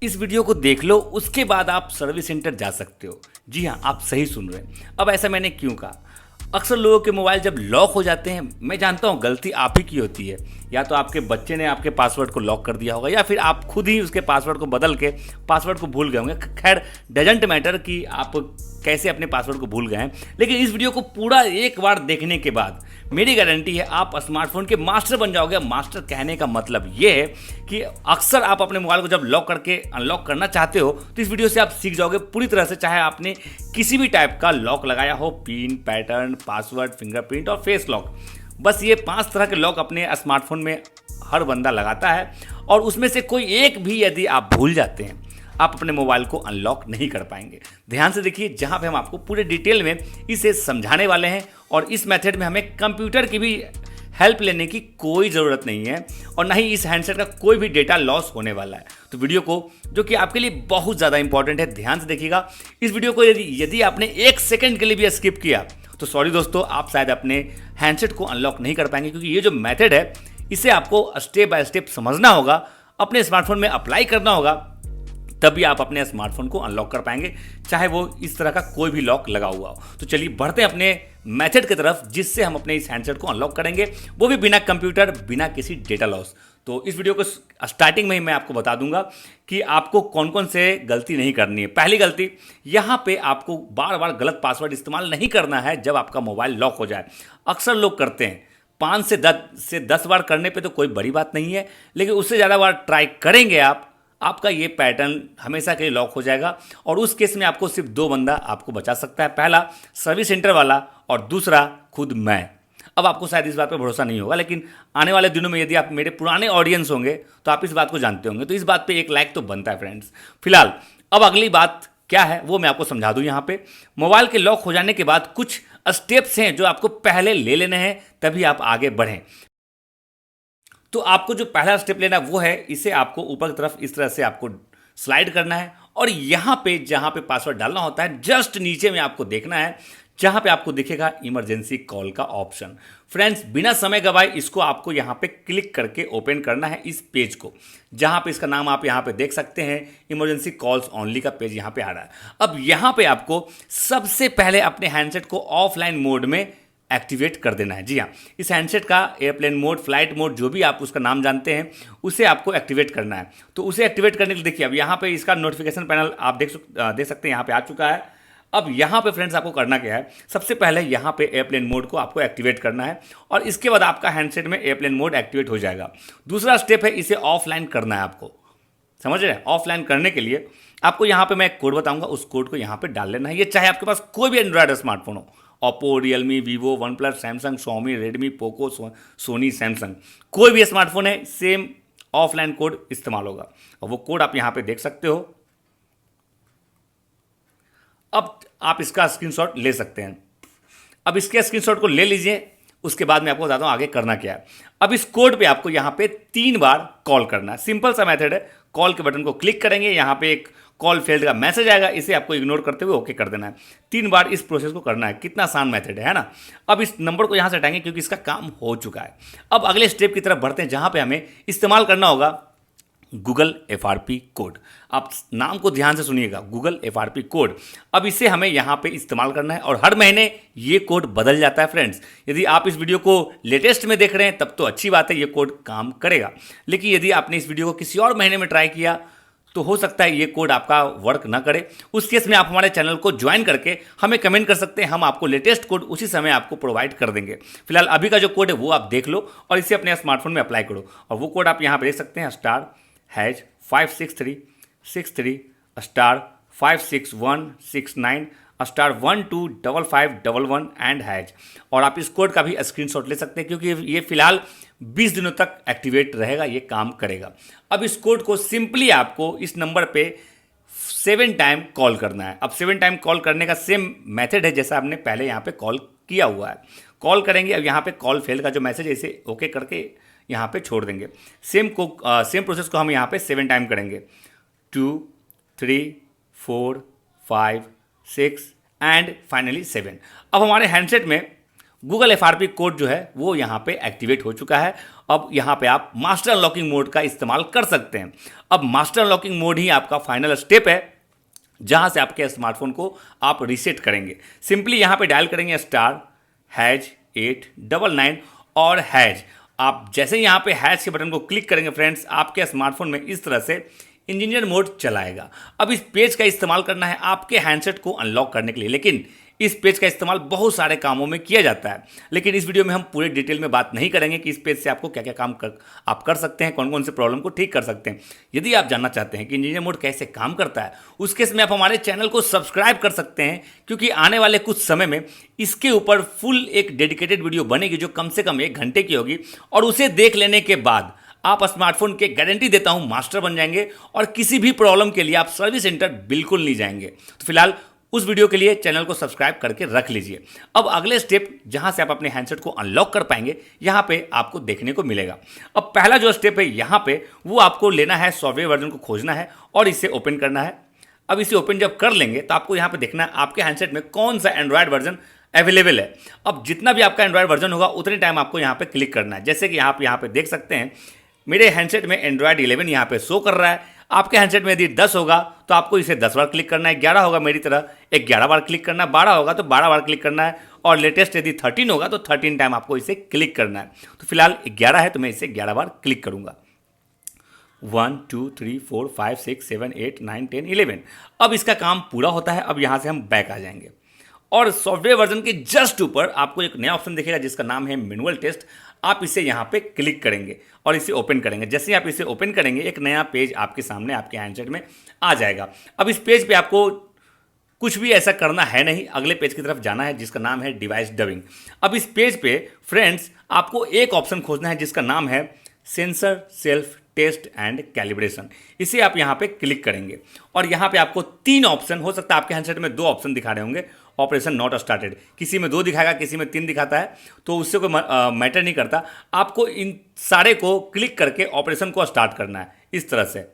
इस वीडियो को देख लो, उसके बाद आप सर्विस सेंटर जा सकते हो। जी हाँ, आप सही सुन रहे हैं। अब ऐसा मैंने क्यों कहा? अक्सर लोगों के मोबाइल जब लॉक हो जाते हैं, मैं जानता हूँ गलती आप ही की होती है। या तो आपके बच्चे ने आपके पासवर्ड को लॉक कर दिया होगा, या फिर आप खुद ही उसके पासवर्ड को बदल के पासवर्ड को भूल गए होंगे। खैर, डजेंट मैटर कि आप कैसे अपने पासवर्ड को भूल गए हैं, लेकिन इस वीडियो को पूरा एक बार देखने के बाद मेरी गारंटी है आप स्मार्टफोन के मास्टर बन जाओगे। मास्टर कहने का मतलब ये है कि अक्सर आप अपने मोबाइल को जब लॉक करके अनलॉक करना चाहते हो तो इस वीडियो से आप सीख जाओगे पूरी तरह से। चाहे आपने किसी भी टाइप का लॉक लगाया हो, पिन, पैटर्न, पासवर्ड, फिंगरप्रिंट और फेस लॉक, बस ये 5 तरह के लॉक अपने स्मार्टफोन में हर बंदा लगाता है, और उसमें से कोई एक भी यदि आप भूल जाते हैं, आप अपने मोबाइल को अनलॉक नहीं कर पाएंगे। ध्यान से देखिए, जहां पे हम आपको पूरे डिटेल में इसे समझाने वाले हैं, और इस मेथड में हमें कंप्यूटर की भी हेल्प लेने की कोई ज़रूरत नहीं है, और ना ही इस हैंडसेट का कोई भी डेटा लॉस होने वाला है। तो वीडियो को, जो कि आपके लिए बहुत ज़्यादा इंपॉर्टेंट है, ध्यान से देखिएगा। इस वीडियो को यदि आपने 1 सेकंड के लिए भी स्किप किया तो सॉरी दोस्तों, आप शायद अपने हैंडसेट को अनलॉक नहीं कर पाएंगे, क्योंकि ये जो मेथड है इसे आपको स्टेप बाय स्टेप समझना होगा, अपने स्मार्टफोन में अप्लाई करना होगा, तभी आप अपने स्मार्टफोन को अनलॉक कर पाएंगे, चाहे वो इस तरह का कोई भी लॉक लगा हुआ हो। तो चलिए बढ़ते हैं अपने मेथड की तरफ, जिससे हम अपने इस हैंडसेट को अनलॉक करेंगे, वो भी बिना कंप्यूटर, बिना किसी डेटा लॉस। तो इस वीडियो को स्टार्टिंग में ही मैं आपको बता दूंगा कि आपको कौन कौन से गलती नहीं करनी है। पहली गलती, यहाँ पे आपको बार बार गलत पासवर्ड इस्तेमाल नहीं करना है जब आपका मोबाइल लॉक हो जाए। अक्सर लोग करते हैं, 5 से 10 बार करने पे तो कोई बड़ी बात नहीं है, लेकिन उससे ज़्यादा बार ट्राई करेंगे आपका ये पैटर्न हमेशा के लिए लॉक हो जाएगा। और उस केस में आपको सिर्फ 2 बंदा आपको बचा सकता है, पहला सर्विस सेंटर वाला और दूसरा खुद मैं। अब आपको शायद इस बात पर भरोसा नहीं होगा, लेकिन आने वाले दिनों में यदि आप मेरे पुराने ऑडियंस होंगे तो आप इस बात को जानते होंगे, तो इस बात पे 1 लाइक तो बनता है फ्रेंड्स। फिलहाल अब अगली बात क्या है वो मैं आपको समझा दूं। यहाँ पे मोबाइल के लॉक हो जाने के बाद कुछ स्टेप्स हैं जो आपको पहले ले लेने हैं, तभी आप आगे बढ़ें। तो आपको जो पहला स्टेप लेना है वो है, इसे आपको ऊपर की तरफ इस तरह से आपको स्लाइड करना है, और यहाँ पे जहाँ पे पासवर्ड डालना होता है जस्ट नीचे में आपको देखना है, जहाँ पे आपको दिखेगा इमरजेंसी कॉल का ऑप्शन। फ्रेंड्स, बिना समय गवाए इसको आपको यहाँ पे क्लिक करके ओपन करना है इस पेज को, जहाँ पे इसका नाम आप यहाँ पे देख सकते हैं, इमरजेंसी कॉल्स ओनली का पेज यहाँ पे आ रहा है। अब यहाँ पे आपको सबसे पहले अपने हैंडसेट को ऑफलाइन मोड में एक्टिवेट कर देना है। जी हाँ, इस हैंडसेट का एयरप्लेन मोड, फ्लाइट मोड, जो भी आप उसका नाम जानते हैं, उसे आपको एक्टिवेट करना है। तो उसे एक्टिवेट करने के लिए देखिए, अब यहाँ पे इसका नोटिफिकेशन पैनल आप देख सकते हैं, यहाँ पे आ चुका है। अब यहाँ पे फ्रेंड्स आपको करना क्या है, सबसे पहले यहाँ पे एयरप्लेन मोड को आपको एक्टिवेट करना है, और इसके बाद आपका हैंडसेट में एयरप्लेन मोड एक्टिवेट हो जाएगा। दूसरा स्टेप है, इसे ऑफलाइन करना है आपको, समझ रहे हैं? ऑफलाइन करने के लिए आपको यहाँ पे मैं एक कोड बताऊंगा, उस कोड को यहाँ पे डाल लेना है। ये चाहे आपके पास कोई भी एंड्रॉयड स्मार्टफोन हो, Oppo, Realme, Vivo, OnePlus, Samsung, Xiaomi, Redmi, Poco, Sony, Samsung, कोई भी स्मार्टफोन है, सेम ऑफलाइन कोड इस्तेमाल होगा, और वो कोड आप यहाँ पे देख सकते हो। अब आप इसका स्क्रीनशॉट ले सकते हैं। अब इसके स्क्रीनशॉट को ले लीजिए, उसके बाद मैं आपको बताता हूँ आगे करना क्या है। अब इस कोड पे आपको यहाँ पे 3 बार कॉल करना है। सिंपल सा मेथड है, कॉल के बटन को क्लिक करेंगे, यहाँ पे एक कॉल फेल्ड का मैसेज आएगा, इसे आपको इग्नोर करते हुए ओके कर देना है। 3 बार इस प्रोसेस को करना है। कितना आसान मेथड है ना? अब इस नंबर को यहाँ से हटाएंगे क्योंकि इसका काम हो चुका है। अब अगले स्टेप की तरफ बढ़ते हैं, जहाँ पे हमें इस्तेमाल करना होगा गूगल FRP कोड। आप नाम को ध्यान से सुनिएगा, गूगल FRP कोड। अब इसे हमें यहाँ पे इस्तेमाल करना है, और हर महीने ये कोड बदल जाता है फ्रेंड्स। यदि आप इस वीडियो को लेटेस्ट में देख रहे हैं तब तो अच्छी बात है, ये कोड काम करेगा। लेकिन यदि आपने इस वीडियो को किसी और महीने में ट्राई किया तो हो सकता है ये कोड आपका वर्क ना करे। उस केस में आप हमारे चैनल को ज्वाइन करके हमें कमेंट कर सकते हैं, हम आपको लेटेस्ट कोड उसी समय आपको प्रोवाइड कर देंगे। फिलहाल अभी का जो कोड है वो आप देख लो और इसे अपने स्मार्टफोन में अप्लाई करो। और वो कोड आप यहाँ पर देख सकते हैं, *#56363 *56169 *125511 एंड #। और आप इस कोड का भी स्क्रीनशॉट ले सकते हैं, क्योंकि ये फिलहाल 20 दिनों तक एक्टिवेट रहेगा, ये काम करेगा। अब इस कोड को सिंपली आपको इस नंबर पे 7 टाइम कॉल करना है। अब 7 टाइम कॉल करने का सेम मेथड है जैसा आपने पहले यहाँ पे कॉल किया हुआ है। कॉल करेंगे, अब यहाँ पे कॉल फेल का जो मैसेज है इसे ओके करके यहाँ पे छोड़ देंगे। सेम प्रोसेस को हम यहाँ पे 7 टाइम करेंगे, 2 3 4 5 6 एंड फाइनली 7। अब हमारे हैंडसेट में गूगल FRP कोड जो है वो यहाँ पे एक्टिवेट हो चुका है, अब यहाँ पे आप मास्टर अनलॉकिंग मोड का इस्तेमाल कर सकते हैं। अब मास्टर अनलॉकिंग मोड ही आपका फाइनल स्टेप है जहाँ से आपके स्मार्टफोन को आप रीसेट करेंगे। सिंपली यहाँ पे डायल करेंगे *#899 और हैज। आप जैसे ही यहाँ पे हैश के बटन को क्लिक करेंगे फ्रेंड्स, आपके स्मार्टफोन में इस तरह से इंजीनियर मोड चलाएगा। अब इस पेज का इस्तेमाल करना है आपके हैंडसेट को अनलॉक करने के लिए, लेकिन इस पेज का इस्तेमाल बहुत सारे कामों में किया जाता है। लेकिन इस वीडियो में हम पूरे डिटेल में बात नहीं करेंगे कि इस पेज से आपको क्या क्या काम आप कर सकते हैं, कौन कौन से प्रॉब्लम को ठीक कर सकते हैं। यदि आप जानना चाहते हैं कि इंजीनियर मोड कैसे काम करता है, उस केस में आप हमारे चैनल को सब्सक्राइब कर सकते हैं, क्योंकि आने वाले कुछ समय में इसके ऊपर फुल एक डेडिकेटेड वीडियो बनेगी जो कम से कम 1 घंटे की होगी, और उसे देख लेने के बाद आप स्मार्टफोन के गारंटी देता हूं मास्टर बन जाएंगे और किसी भी प्रॉब्लम के लिए आप सर्विस सेंटर बिल्कुल नहीं जाएंगे। तो फिलहाल उस वीडियो के लिए चैनल को सब्सक्राइब करके रख लीजिए। अब अगले स्टेप जहां से आप अपने हैंडसेट को अनलॉक कर पाएंगे, यहां पे आपको देखने को मिलेगा। अब पहला जो स्टेप है यहां पे, वो आपको लेना है सॉफ्टवेयर वर्जन को खोजना है और इसे ओपन करना है। अब इसे ओपन जब कर लेंगे तो आपको यहां पे देखना है आपके हैंडसेट में कौन सा एंड्रॉयड वर्जन अवेलेबल है। अब जितना भी आपका एंड्रॉयड वर्जन होगा उतने टाइम आपको यहाँ पे क्लिक करना है। जैसे कि आप यहाँ पे देख सकते हैं, मेरे हैंडसेट में एंड्रॉयड 11 यहाँ पे शो कर रहा है। आपके हैंडसेट में यदि 10 होगा तो आपको इसे 10 बार क्लिक करना है, 11 होगा मेरी तरह 11 बार क्लिक करना है, 12 होगा तो 12 बार क्लिक करना है, और लेटेस्ट यदि 13 होगा तो 13 टाइम आपको इसे क्लिक करना है। तो फिलहाल 11 है तो मैं इसे 11 बार क्लिक करूंगा। 1 2 3 4 5 6 7 8 9 10 11। अब इसका काम पूरा होता है। अब यहाँ से हम बैक आ जाएंगे और सॉफ्टवेयर वर्जन के जस्ट ऊपर आपको एक नया ऑप्शन दिखेगा जिसका नाम है मैनुअल टेस्ट। आप इसे यहाँ पे क्लिक करेंगे और इसे ओपन करेंगे। जैसे ही आप इसे ओपन करेंगे, एक नया पेज आपके सामने आपके हैंडसेट में आ जाएगा। अब इस पेज पे आपको कुछ भी ऐसा करना है नहीं, अगले पेज की तरफ जाना है जिसका नाम है डिवाइस डबिंग। अब इस पेज पे फ्रेंड्स आपको एक ऑप्शन खोजना है जिसका नाम है sensor self test and calibration. इसे आप यहाँ पे क्लिक करेंगे और यहाँ पे आपको 3 ऑप्शन, हो सकता है आपके हैंडसेट में 2 ऑप्शन दिखा रहे होंगे, ऑपरेशन नॉट स्टार्टेड, किसी में 2 दिखाएगा, किसी में 3 दिखाता है, तो उससे कोई मैटर नहीं करता। आपको इन सारे को क्लिक करके ऑपरेशन को स्टार्ट करना है इस तरह से,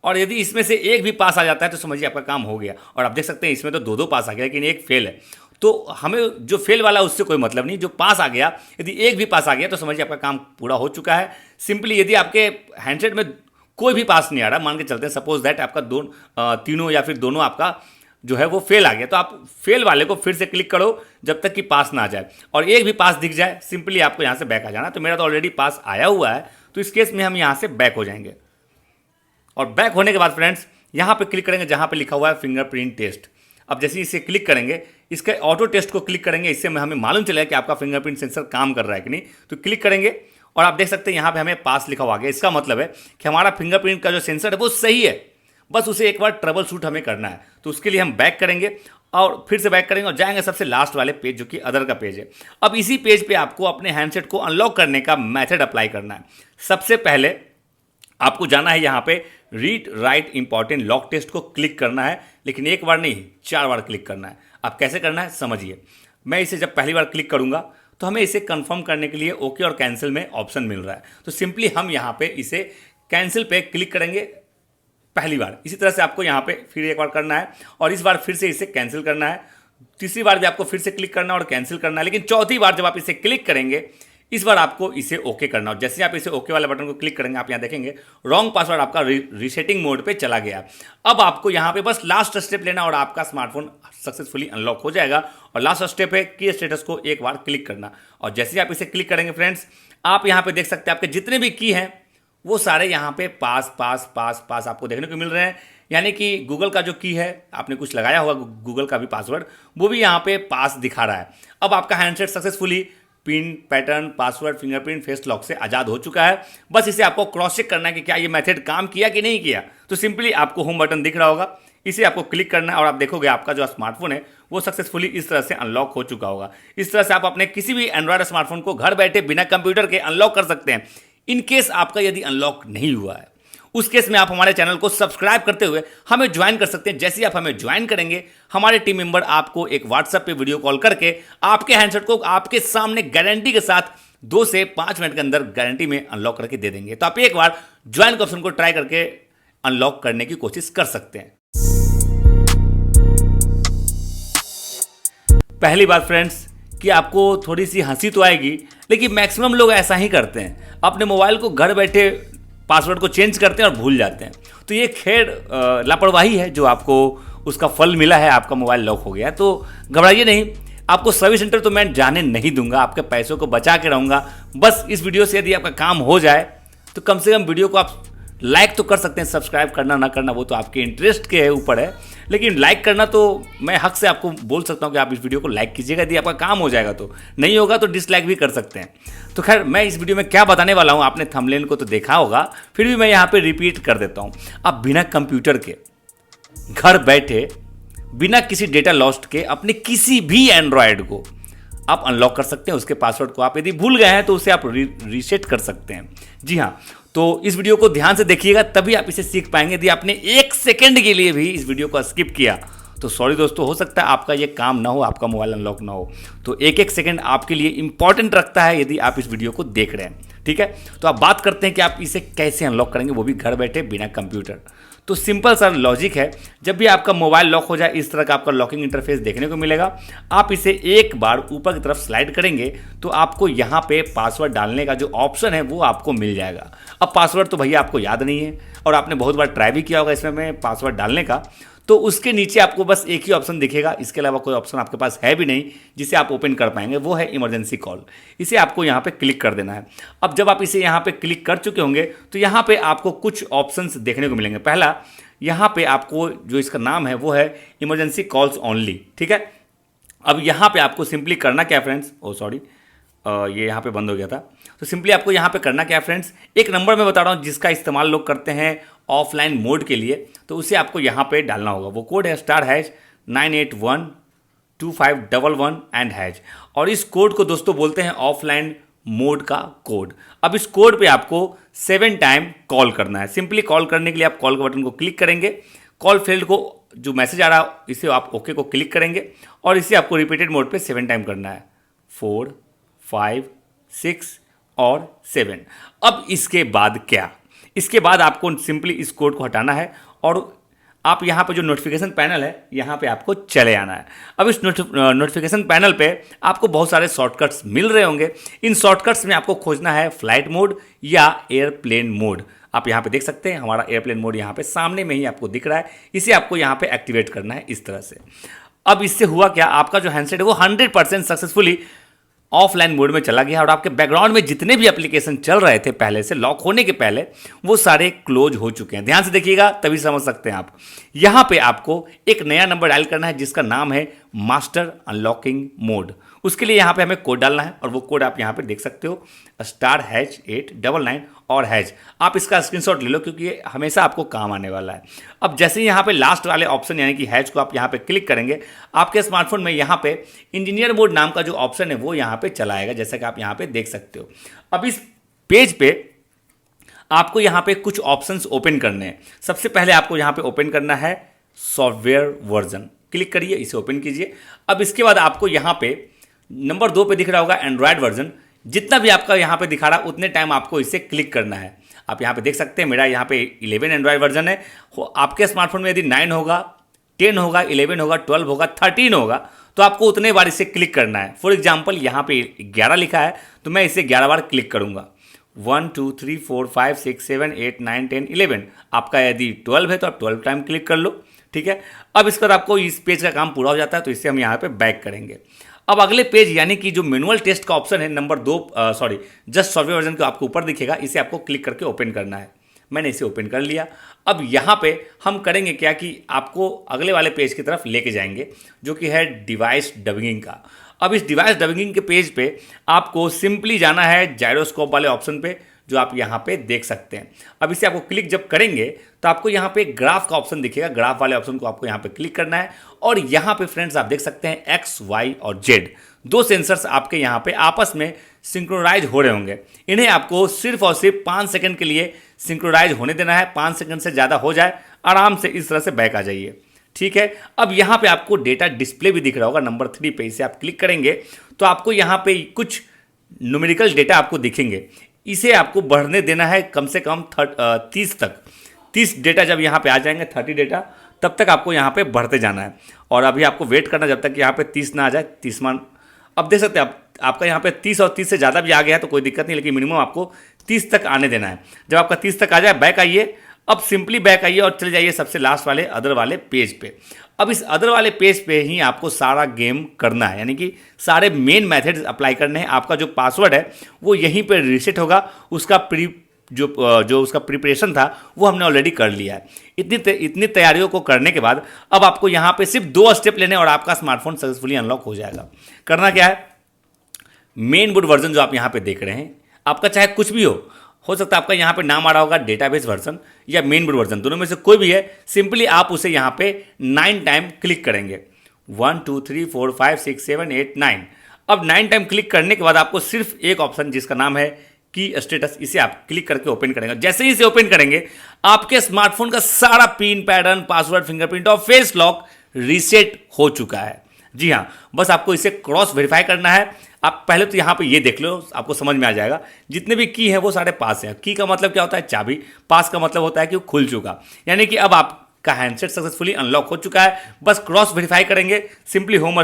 और यदि इसमें से एक भी पास आ जाता है तो समझिए आपका काम हो गया। और आप देख सकते हैं इसमें तो 2 पास आ गया, लेकिन एक फेल है। तो हमें जो फेल वाला उससे कोई मतलब नहीं, जो पास आ गया, यदि एक भी पास आ गया तो समझिए आपका काम पूरा हो चुका है। सिंपली यदि आपके हैंडसेट में कोई भी पास नहीं आ रहा, मान के चलते हैं सपोज दैट आपका तीनों या फिर दोनों आपका जो है वो फेल आ गया, तो आप फेल वाले को फिर से क्लिक करो जब तक कि पास ना आ जाए, और एक भी पास दिख जाए सिंपली आपको यहाँ से बैक आ जाना। तो मेरा तो ऑलरेडी पास आया हुआ है, तो इस केस में हम यहाँ से बैक हो जाएंगे। और बैक होने के बाद फ्रेंड्स यहाँ पे क्लिक करेंगे जहाँ पे लिखा हुआ है फिंगरप्रिंट टेस्ट। अब जैसे इसे क्लिक करेंगे, इसके ऑटो टेस्ट को क्लिक करेंगे, इससे हमें मालूम चलेगा कि आपका फिंगरप्रिंट सेंसर काम कर रहा है कि नहीं। तो क्लिक करेंगे और आप देख सकते हैं यहाँ पे हमें पास लिखा हुआ आ गया। इसका मतलब है कि हमारा फिंगरप्रिंट का जो सेंसर है वो सही है, बस उसे एक बार ट्रबल शूट हमें करना है। तो उसके लिए हम बैक करेंगे और फिर से बैक करेंगे और जाएंगे सबसे लास्ट वाले पेज जो कि अदर का पेज है। अब इसी पेज पे आपको अपने हैंडसेट को अनलॉक करने का मेथड अप्लाई करना है। सबसे पहले आपको जाना है यहाँ पे read write important lock test को क्लिक करना है, लेकिन एक बार नहीं 4 बार क्लिक करना है। अब कैसे करना है समझिए। मैं इसे जब पहली बार क्लिक करूंगा तो हमें इसे कंफर्म करने के लिए ओके और कैंसिल में ऑप्शन मिल रहा है। तो सिंपली हम यहाँ पे इसे कैंसिल पे क्लिक करेंगे पहली बार। इसी तरह से आपको यहाँ पे फिर एक बार करना है और इस बार फिर से इसे कैंसिल करना है। तीसरी बार भी आपको फिर से क्लिक करना है और कैंसिल करना है, लेकिन चौथी बार जब आप इसे क्लिक करेंगे इस बार आपको इसे ओके करना। और जैसे आप इसे ओके वाले बटन को क्लिक करेंगे, आप यहाँ देखेंगे रॉन्ग पासवर्ड आपका रीसेटिंग मोड पे चला गया। अब आपको यहाँ पे बस लास्ट स्टेप लेना और आपका स्मार्टफोन सक्सेसफुली अनलॉक हो जाएगा। और लास्ट स्टेप है की स्टेटस को एक बार क्लिक करना, और जैसे ही आप इसे क्लिक करेंगे फ्रेंड्स, आप यहाँ पे देख सकते हैं आपके जितने भी की हैं वो सारे यहाँ पे पास पास पास पास आपको देखने को मिल रहे हैं। यानी कि गूगल का जो की है, आपने कुछ लगाया होगा गूगल का भी पासवर्ड, वो भी यहाँ पे पास दिखा रहा है। अब आपका handset successfully pin, pattern, password, fingerprint, face lock से आज़ाद हो चुका है। बस इसे आपको क्रॉस चेक करना है कि क्या ये मेथड काम किया कि नहीं किया। तो सिंपली आपको होम बटन दिख रहा होगा, इसे आपको क्लिक करना है और आप देखोगे आपका जो स्मार्टफोन है वो सक्सेसफुली इस तरह से अनलॉक हो चुका होगा। इस तरह से आप अपने किसी भी एंड्रॉयड स्मार्टफोन को घर बैठे बिना कंप्यूटर के अनलॉक कर सकते हैं। इन केस आपका यदि अनलॉक नहीं हुआ है, उस केस में आप हमारे चैनल को सब्सक्राइब करते हुए हमें ज्वाइन कर सकते हैं। जैसे ही आप हमें ज्वाइन करेंगे, हमारे टीम मेंबर आपको एक व्हाट्सएप पे वीडियो कॉल करके आपके हैंडसेट को आपके सामने गारंटी के साथ 2 से 5 मिनट के अंदर गारंटी में अनलॉक करके दे देंगे। तो आप एक बार ज्वाइन के ऑप्शन को ट्राई करके अनलॉक करने की कोशिश कर सकते हैं। पहली बात फ्रेंड्स कि आपको थोड़ी सी हंसी तो आएगी, लेकिन मैक्सिमम लोग ऐसा ही करते हैं, अपने मोबाइल को घर बैठे पासवर्ड को चेंज करते हैं और भूल जाते हैं। तो ये खैर लापरवाही है जो आपको उसका फल मिला है, आपका मोबाइल लॉक हो गया। तो घबराइए नहीं, आपको सर्विस सेंटर तो मैं जाने नहीं दूंगा, आपके पैसों को बचा के रहूँगा। बस इस वीडियो से यदि आपका काम हो जाए तो कम से कम वीडियो को आप लाइक तो कर सकते हैं, सब्सक्राइब करना ना करना वो तो आपके इंटरेस्ट के ऊपर है, लेकिन लाइक करना तो मैं हक से आपको बोल सकता हूं कि आप इस वीडियो को लाइक कीजिएगा यदि आपका काम हो जाएगा। तो नहीं होगा तो डिसलाइक भी कर सकते हैं। तो खैर मैं इस वीडियो में क्या बताने वाला हूं, आपने थंबनेल को तो देखा होगा, फिर भी मैं यहाँ पे रिपीट कर देता हूँ। आप बिना कंप्यूटर के घर बैठे बिना किसी डेटा लॉस्ट के अपने किसी भी एंड्रॉयड को आप अनलॉक कर सकते हैं। उसके पासवर्ड को आप यदि भूल गए हैं तो उसे आप रीसेट कर सकते हैं। जी हाँ, तो इस वीडियो को ध्यान से देखिएगा तभी आप इसे सीख पाएंगे। यदि आपने एक सेकंड के लिए भी इस वीडियो को स्किप किया तो सॉरी दोस्तों, हो सकता है आपका ये काम ना हो, आपका मोबाइल अनलॉक ना हो। तो एक एक सेकंड आपके लिए इंपॉर्टेंट रखता है यदि आप इस वीडियो को देख रहे हैं। ठीक है, तो आप बात करते हैं कि आप इसे कैसे अनलॉक करेंगे, वो भी घर बैठे बिना कंप्यूटर। तो सिंपल सा लॉजिक है, जब भी आपका मोबाइल लॉक हो जाए इस तरह का आपका लॉकिंग इंटरफेस देखने को मिलेगा। आप इसे एक बार ऊपर की तरफ स्लाइड करेंगे तो आपको यहाँ पे पासवर्ड डालने का जो ऑप्शन है वो आपको मिल जाएगा। अब पासवर्ड तो भैया आपको याद नहीं है और आपने बहुत बार ट्राई भी किया होगा इसमें में पासवर्ड डालने का, तो उसके नीचे आपको बस एक ही ऑप्शन दिखेगा, इसके अलावा कोई ऑप्शन आपके पास है भी नहीं जिसे आप ओपन कर पाएंगे, वो है इमरजेंसी कॉल। इसे आपको यहाँ पे क्लिक कर देना है। अब जब आप इसे यहाँ पे क्लिक कर चुके होंगे तो यहाँ पे आपको कुछ ऑप्शंस देखने को मिलेंगे। पहला, यहाँ पे आपको जो इसका नाम है वो है इमरजेंसी कॉल्स ओनली। ठीक है, अब यहाँ पे आपको सिंपली करना क्या फ्रेंड्स, ओ सॉरी ये यहाँ पे बंद हो गया था। तो सिंपली आपको यहाँ पे करना क्या है फ्रेंड्स, एक नंबर मैं बता रहा हूँ जिसका इस्तेमाल लोग करते हैं ऑफलाइन मोड के लिए, तो उसे आपको यहाँ पे डालना होगा। वो कोड है *9812511 एंड हैश, और इस कोड को दोस्तों बोलते हैं ऑफलाइन मोड का कोड। अब इस कोड पे आपको 7 टाइम कॉल करना है। सिंपली कॉल करने के लिए आप कॉल के बटन को क्लिक करेंगे, कॉल फेल्ड को जो मैसेज आ रहा है इसे आप ओके को क्लिक करेंगे और इसे आपको रिपीटेड मोड पे 7 टाइम करना है, 4, 5, 6 और 7। अब इसके बाद क्या, इसके बाद आपको सिंपली इस कोड को हटाना है और आप यहाँ पे जो नोटिफिकेशन पैनल है यहाँ पे आपको चले आना है। अब इस नोटिफिकेशन पैनल पे आपको बहुत सारे शॉर्टकट्स मिल रहे होंगे। इन शॉर्टकट्स में आपको खोजना है फ्लाइट मोड या एयरप्लेन मोड। आप यहाँ पे देख सकते हैं हमारा एयरप्लेन मोड यहाँ पे सामने में ही आपको दिख रहा है, इसे आपको यहाँ पे एक्टिवेट करना है इस तरह से। अब इससे हुआ क्या, आपका जो हैंडसेट है वो 100% सक्सेसफुली ऑफलाइन मोड में चला गया और आपके बैकग्राउंड में जितने भी एप्लीकेशन चल रहे थे पहले से लॉक होने के पहले वो सारे क्लोज हो चुके हैं। ध्यान से देखिएगा तभी समझ सकते हैं आप। यहाँ पे आपको एक नया नंबर डायल करना है जिसका नाम है मास्टर अनलॉकिंग मोड। उसके लिए यहाँ पे हमें कोड डालना है और वो कोड आप यहाँ पे देख सकते हो *#899 और हैश। आप इसका स्क्रीनशॉट ले लो क्योंकि ये हमेशा आपको काम आने वाला है। अब जैसे ही यहाँ पे लास्ट वाले ऑप्शन यानी कि हैश को आप यहाँ पे क्लिक करेंगे, आपके स्मार्टफोन में यहाँ पे इंजीनियर मोड नाम का जो ऑप्शन है वो यहाँ पे चला आएगा, जैसा कि आप यहाँ पे देख सकते हो। अब इस पेज पे आपको यहाँ पे कुछ ऑप्शंस ओपन करने हैं। सबसे पहले आपको यहाँ पे ओपन करना है सॉफ्टवेयर वर्जन, क्लिक करिए, इसे ओपन कीजिए। अब इसके बाद आपको यहाँ पे नंबर 2 पे दिख रहा होगा एंड्रॉयड वर्जन। जितना भी आपका यहाँ पे दिखा रहा है उतने टाइम आपको इसे क्लिक करना है। आप यहाँ पे देख सकते हैं मेरा यहाँ पे 11 एंड्रॉयड वर्जन है। आपके स्मार्टफोन में यदि 9 होगा, 10 होगा, 11 होगा, 12 होगा, 13 होगा तो आपको उतने बार इसे क्लिक करना है। फॉर एग्जाम्पल यहाँ पे 11 लिखा है तो मैं इसे 11 बार क्लिक करूँगा। 1 2 3 4 5 6 7 8 9 10 11। आपका यदि 12 है तो आप 12 टाइम क्लिक कर लो। ठीक है, अब इस पर आपको इस पेज का काम पूरा हो जाता है तो इससे हम यहाँ पे बैक करेंगे। अब अगले पेज यानी कि जो मैनुअल टेस्ट का ऑप्शन है नंबर 2 जस्ट सॉफ्टवेयर वर्जन के आपको ऊपर दिखेगा, इसे आपको क्लिक करके ओपन करना है। मैंने इसे ओपन कर लिया। अब यहाँ पे हम करेंगे क्या कि आपको अगले वाले पेज की तरफ लेके जाएंगे जो कि है डिवाइस डबिंग का। अब इस डिवाइस डबिंग के पेज पे आपको सिंपली जाना है जायरोस्कोप वाले ऑप्शन पे जो आप यहाँ पे देख सकते हैं। अब इसे आपको क्लिक जब करेंगे तो आपको यहाँ पे ग्राफ का ऑप्शन दिखेगा, ग्राफ वाले ऑप्शन को आपको यहाँ पे क्लिक करना है और यहाँ पे फ्रेंड्स आप देख सकते हैं X, Y और Z 2 सेंसर्स आपके यहाँ पे आपस में सिंक्रोनाइज हो रहे होंगे। इन्हें आपको सिर्फ और सिर्फ 5 सेकंड के लिए सिंक्रोनाइज होने देना है। 5 सेकंड से ज़्यादा हो जाए आराम से इस तरह से बैक आ जाइए। ठीक है, अब यहाँ पे आपको डेटा डिस्प्ले भी दिख रहा होगा नंबर 3 पे, इसे आप क्लिक करेंगे तो आपको यहाँ पे कुछ न्यूमेरिकल डेटा आपको दिखेंगे। इसे आपको बढ़ने देना है कम से कम 30 तक। 30 डेटा जब यहाँ पे आ जाएंगे 30 डेटा तब तक आपको यहाँ पे बढ़ते जाना है और अभी आपको वेट करना जब तक यहाँ पे 30 ना आ जाए। 30 मान अब देख सकते हैं आप आपका यहाँ पे 30 और 30 से ज़्यादा भी आ गया है तो कोई दिक्कत नहीं, लेकिन मिनिमम आपको 30 तक आने देना है। जब आपका 30 तक आ जाए बैक आइए। अब सिंपली बैक आइए और चले जाइए सबसे लास्ट वाले अदर वाले पेज पे। अब इस अदर वाले पेज पे ही आपको सारा गेम करना है, यानी कि सारे मेन मेथड्स अप्लाई करने हैं। आपका जो पासवर्ड है वो यहीं पे रीसेट होगा, उसका जो उसका प्रिपरेशन था वो हमने ऑलरेडी कर लिया है। इतनी तैयारियों को करने के बाद अब आपको यहाँ पे सिर्फ 2 स्टेप लेने और आपका स्मार्टफोन सक्सेसफुली अनलॉक हो जाएगा। करना क्या है, मेन बूट वर्जन जो आप यहाँ पे देख रहे हैं, आपका चाहे कुछ भी हो सकता है आपका यहाँ पे नाम आ रहा होगा डेटाबेस वर्जन या मेन बूट वर्जन, दोनों में से कोई भी है। सिंपली आप उसे यहाँ पे 9 टाइम क्लिक करेंगे, 1 2 3 4 5 6 7 8 9। अब 9 टाइम क्लिक करने के बाद आपको सिर्फ एक ऑप्शन जिसका नाम है की स्टेटस, इसे आप क्लिक करके ओपन करेंगे। जैसे ही इसे ओपन करेंगे आपके स्मार्टफोन का सारा पिन पैटर्न, पासवर्ड, फिंगरप्रिंट और फेस लॉक रीसेट हो चुका है। जी हाँ, बस आपको इसे क्रॉस वेरीफाई करना है। आप पहले तो यहाँ पे ये देख लो, आपको समझ में आ जाएगा। जितने भी की हैं वो सारे पास हैं। की का मतलब क्या होता है, चाबी। पास का मतलब होता है कि वो खुल चुका, यानी कि अब आपका हैंडसेट सक्सेसफुली अनलॉक हो चुका है। बस क्रॉस वेरीफाई करेंगे, सिंपली होम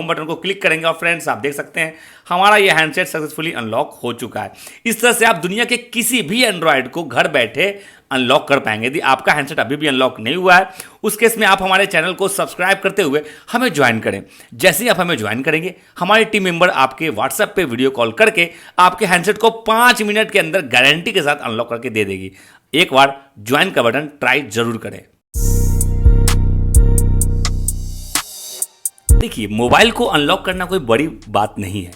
बटन को क्लिक करेंगे और फ्रेंड्स आप देख सकते हैं हमारा ये हैंडसेट सक्सेसफुली अनलॉक हो चुका है। इस तरह से आप दुनिया के किसी भी एंड्रॉयड को घर बैठे अनलॉक कर पाएंगे। यदि आपका हैंडसेट अभी भी अनलॉक नहीं हुआ है उस केस में आप हमारे चैनल को सब्सक्राइब करते हुए हमें ज्वाइन करें। जैसे ही आप हमें ज्वाइन करेंगे हमारी टीम मेंबर आपके व्हाट्सएप पे वीडियो कॉल करके आपके हैंडसेट को 5 मिनट के अंदर गारंटी के साथ अनलॉक करके दे देगी। एक बार ज्वाइन का बटन ट्राई जरूर करें। देखिए, मोबाइल को अनलॉक करना कोई बड़ी बात नहीं है।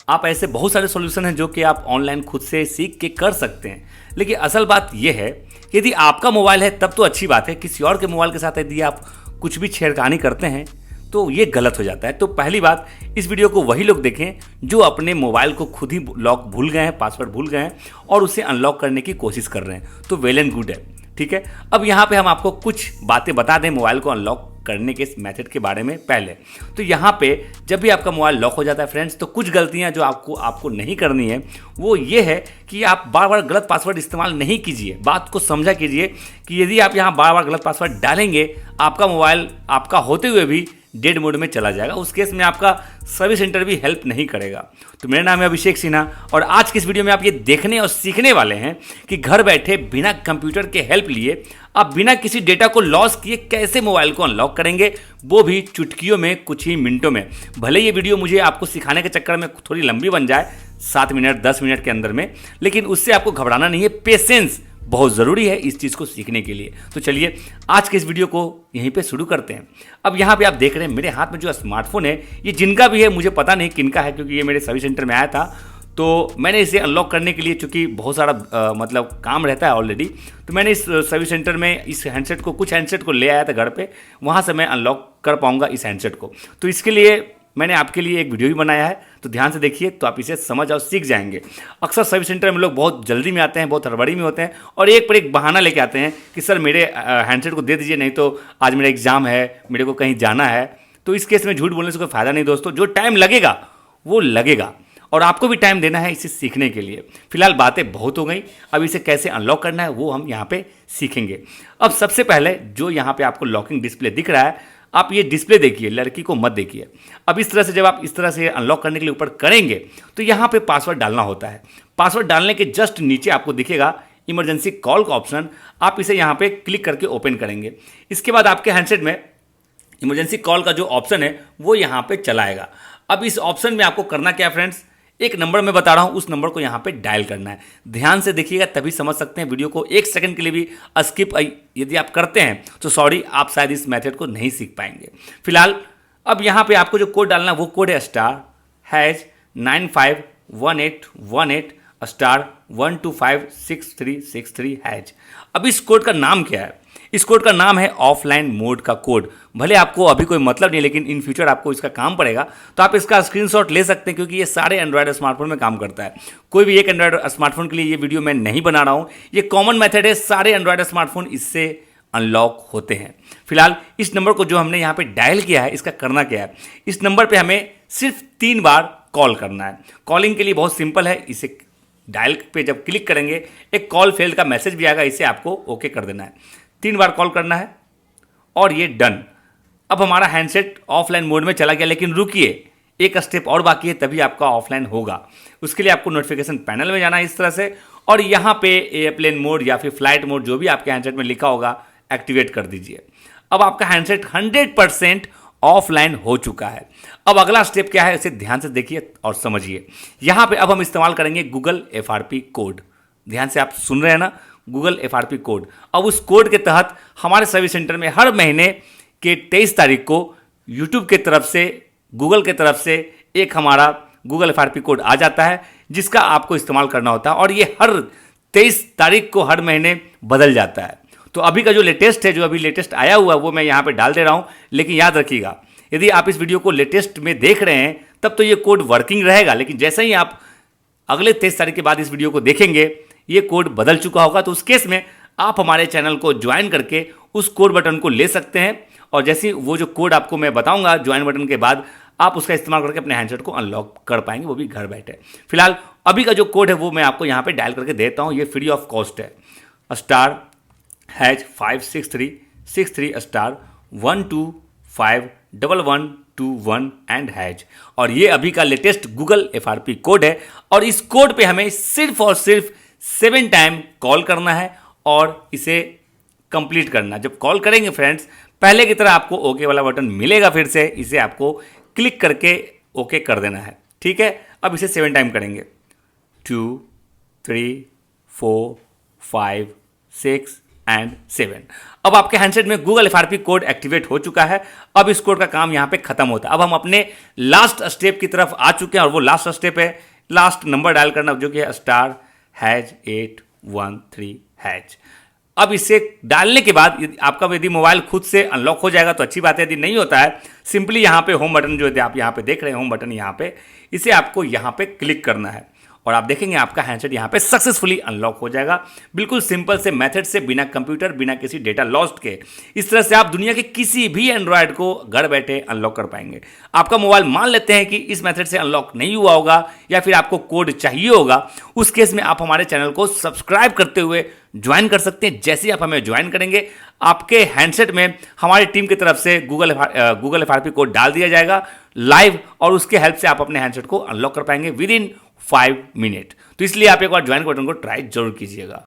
आप ऐसे बहुत सारे सॉल्यूशन हैं जो कि आप ऑनलाइन खुद से सीख के कर सकते हैं, लेकिन असल बात यह है कि यदि आपका मोबाइल है तब तो अच्छी बात है। किसी और के मोबाइल के साथ यदि आप कुछ भी छेड़खानी करते हैं तो ये गलत हो जाता है। तो पहली बात, इस वीडियो को वही लोग देखें जो अपने मोबाइल को खुद ही लॉक भूल गए हैं, पासवर्ड भूल गए हैं और उसे अनलॉक करने की कोशिश कर रहे हैं, तो वेल एंड गुड है। ठीक है, अब यहाँ पे हम आपको कुछ बातें बता दें मोबाइल को अनलॉक करने के इस मेथड के बारे में। पहले तो यहाँ पे जब भी आपका मोबाइल लॉक हो जाता है फ्रेंड्स, तो कुछ गलतियाँ जो आपको नहीं करनी है वो ये है कि आप बार बार गलत पासवर्ड इस्तेमाल नहीं कीजिए। बात को समझा कीजिए कि यदि आप यहाँ बार बार गलत पासवर्ड डालेंगे आपका मोबाइल आपका होते हुए भी डेड मोड में चला जाएगा। उस केस में आपका सर्विस सेंटर भी हेल्प नहीं करेगा। तो मेरा नाम है अभिषेक सिन्हा और आज की इस वीडियो में आप ये देखने और सीखने वाले हैं कि घर बैठे बिना कंप्यूटर के हेल्प लिए आप बिना किसी डेटा को लॉस किए कैसे मोबाइल को अनलॉक करेंगे, वो भी चुटकियों में, कुछ ही मिनटों में। भले ये वीडियो मुझे आपको सिखाने के चक्कर में थोड़ी लंबी बन जाए, 7 मिनट 10 मिनट के अंदर में, लेकिन उससे आपको घबराना नहीं है। पेशेंस बहुत ज़रूरी है इस चीज़ को सीखने के लिए। तो चलिए आज के इस वीडियो को यहीं पे शुरू करते हैं। अब यहाँ पे आप देख रहे हैं मेरे हाथ में जो स्मार्टफोन है, ये जिनका भी है मुझे पता नहीं किनका है, क्योंकि ये मेरे सर्विस सेंटर में आया था। तो मैंने इसे अनलॉक करने के लिए, चूँकि बहुत सारा मतलब काम रहता है ऑलरेडी, तो मैंने इस सर्विस सेंटर में इस हैंडसेट को, कुछ हैंडसेट को ले आया था घर पर, वहाँ से मैं अनलॉक कर पाऊँगा इस हैंडसेट को। तो इसके लिए मैंने आपके लिए एक वीडियो भी बनाया है, तो ध्यान से देखिए तो आप इसे समझ और सीख जाएंगे। अक्सर सर्विस सेंटर में लोग बहुत जल्दी में आते हैं, बहुत हड़बड़ी में होते हैं और एक पर एक बहाना लेके आते हैं कि सर मेरे हैंडसेट को दे दीजिए, नहीं तो आज मेरा एग्जाम है, मेरे को कहीं जाना है। तो इस केस में झूठ बोलने से कोई फ़ायदा नहीं दोस्तों। जो टाइम लगेगा वो लगेगा और आपको भी टाइम देना है इसे सीखने के लिए। फिलहाल बातें बहुत हो गई, अब इसे कैसे अनलॉक करना है वो हम यहाँ पे सीखेंगे। अब सबसे पहले जो यहाँ पे आपको लॉकिंग डिस्प्ले दिख रहा है, आप ये डिस्प्ले देखिए, लड़की को मत देखिए। अब इस तरह से जब आप इस तरह से अनलॉक करने के लिए ऊपर करेंगे तो यहाँ पे पासवर्ड डालना होता है। पासवर्ड डालने के जस्ट नीचे आपको दिखेगा इमरजेंसी कॉल का ऑप्शन, आप इसे यहाँ पे क्लिक करके ओपन करेंगे। इसके बाद आपके हैंडसेट में इमरजेंसी कॉल का जो ऑप्शन है वो यहाँ पे चलाएगा। अब इस ऑप्शन में आपको करना क्या है फ्रेंड्स, एक नंबर मैं बता रहा हूं, उस नंबर को यहां पे डायल करना है। ध्यान से देखिएगा तभी समझ सकते हैं। वीडियो को 1 सेकंड के लिए भी स्किप यदि आप करते हैं तो सॉरी, आप शायद इस मेथड को नहीं सीख पाएंगे। फिलहाल अब यहां पे आपको जो कोड डालना है वो कोड है ****951818**1256363#। अब इस कोड का नाम क्या है? इस कोड का नाम है ऑफलाइन मोड का कोड। भले आपको अभी कोई मतलब नहीं, लेकिन इन फ्यूचर आपको इसका काम पड़ेगा, तो आप इसका स्क्रीनशॉट ले सकते हैं, क्योंकि ये सारे एंड्रॉयड स्मार्टफोन में काम करता है। कोई भी एक एंड्रॉयड स्मार्टफोन के लिए ये वीडियो मैं नहीं बना रहा हूँ, ये कॉमन मेथड है, सारे एंड्रॉयड स्मार्टफोन इससे अनलॉक होते हैं। फिलहाल इस नंबर को जो हमने यहाँ पे डायल किया है, इसका करना क्या है, इस नंबर पर हमें सिर्फ 3 बार कॉल करना है। कॉलिंग के लिए बहुत सिंपल है, इसे डायल पे जब क्लिक करेंगे एक कॉल फेल्ड का मैसेज भी आएगा, इसे आपको ओके कर देना है। 3 बार कॉल करना है और ये डन। अब हमारा हैंडसेट ऑफलाइन मोड में चला गया, लेकिन रुकिए, एक स्टेप और बाकी है, तभी आपका ऑफलाइन होगा। उसके लिए आपको नोटिफिकेशन पैनल में जाना है इस तरह से, और यहाँ पे एयरप्लेन मोड या फिर फ्लाइट मोड जो भी आपके हैंडसेट में लिखा होगा एक्टिवेट कर दीजिए। अब आपका हैंडसेट 100% ऑफलाइन हो चुका है। अब अगला स्टेप क्या है, इसे ध्यान से देखिए और समझिए। यहाँ पे अब हम इस्तेमाल करेंगे गूगल FRP कोड। ध्यान से आप सुन रहे हैं ना, गूगल FRP कोड। अब उस कोड के तहत हमारे सर्विस सेंटर में हर महीने के 23 तारीख को यूट्यूब के तरफ से, गूगल के तरफ से एक हमारा गूगल FRP कोड आ जाता है, जिसका आपको इस्तेमाल करना होता है, और ये हर 23 तारीख को हर महीने बदल जाता है। तो अभी का जो लेटेस्ट है, जो अभी लेटेस्ट आया हुआ है, वो मैं यहाँ पे डाल दे रहा हूँ। लेकिन याद रखिएगा, यदि आप इस वीडियो को लेटेस्ट में देख रहे हैं तब तो ये कोड वर्किंग रहेगा, लेकिन जैसे ही आप अगले 23 तारीख के बाद इस वीडियो को देखेंगे ये कोड बदल चुका होगा। तो उस केस में आप हमारे चैनल को ज्वाइन करके उस कोड बटन को ले सकते हैं, और जैसे वो जो कोड आपको मैं बताऊंगा ज्वाइन बटन के बाद, आप उसका इस्तेमाल करके अपने हैंडसेट को अनलॉक कर पाएंगे, वो भी घर बैठे। फिलहाल अभी का जो कोड है वो मैं आपको यहाँ पे डायल करके देता हूँ। ये फ्री ऑफ कॉस्ट है, *#563*1251121 एंड हैज, और ये अभी का लेटेस्ट गूगल FRP कोड है। और इस कोड पे हमें सिर्फ और सिर्फ 7 टाइम कॉल करना है और इसे कंप्लीट करना। जब कॉल करेंगे फ्रेंड्स, पहले की तरह आपको ओके वाला बटन मिलेगा, फिर से इसे आपको क्लिक करके ओके कर देना है। ठीक है, अब इसे 7 टाइम करेंगे, 2, 3, 4, 5, 6 एंड 7। अब आपके हैंडसेट में गूगल FRP कोड एक्टिवेट हो चुका है। अब इस कोड का काम यहाँ पे खत्म होता है। अब हम अपने लास्ट स्टेप की तरफ आ चुके हैं, और वो लास्ट स्टेप है लास्ट नंबर डायल करना, जो कि है *813#। अब इसे डालने के बाद आपका यदि मोबाइल खुद से अनलॉक हो जाएगा तो अच्छी बात है, यदि नहीं होता है सिंपली यहाँ पे होम बटन जो है आप यहाँ पे देख रहे हैं, होम बटन यहाँ पे, इसे आपको यहाँ पे क्लिक करना है, और आप देखेंगे आपका हैंडसेट यहाँ पे सक्सेसफुली अनलॉक हो जाएगा। बिल्कुल सिंपल से मेथड से, बिना कंप्यूटर, बिना किसी डेटा लॉस्ट के। इस तरह से आप दुनिया के किसी भी एंड्रॉयड को घर बैठे अनलॉक कर पाएंगे। आपका मोबाइल मान लेते हैं कि इस मेथड से अनलॉक नहीं हुआ होगा, या फिर आपको कोड चाहिए होगा, उस केस में आप हमारे चैनल को सब्सक्राइब करते हुए ज्वाइन कर सकते हैं। जैसे ही आप हमें ज्वाइन करेंगे, आपके हैंडसेट में हमारी टीम की तरफ से गूगल FRP कोड डाल दिया जाएगा लाइव, और उसके हेल्प से आप अपने हैंडसेट को अनलॉक कर पाएंगे विद इन 5 मिनट। तो इसलिए आप एक बार ज्वाइन बटन को ट्राई जरूर कीजिएगा।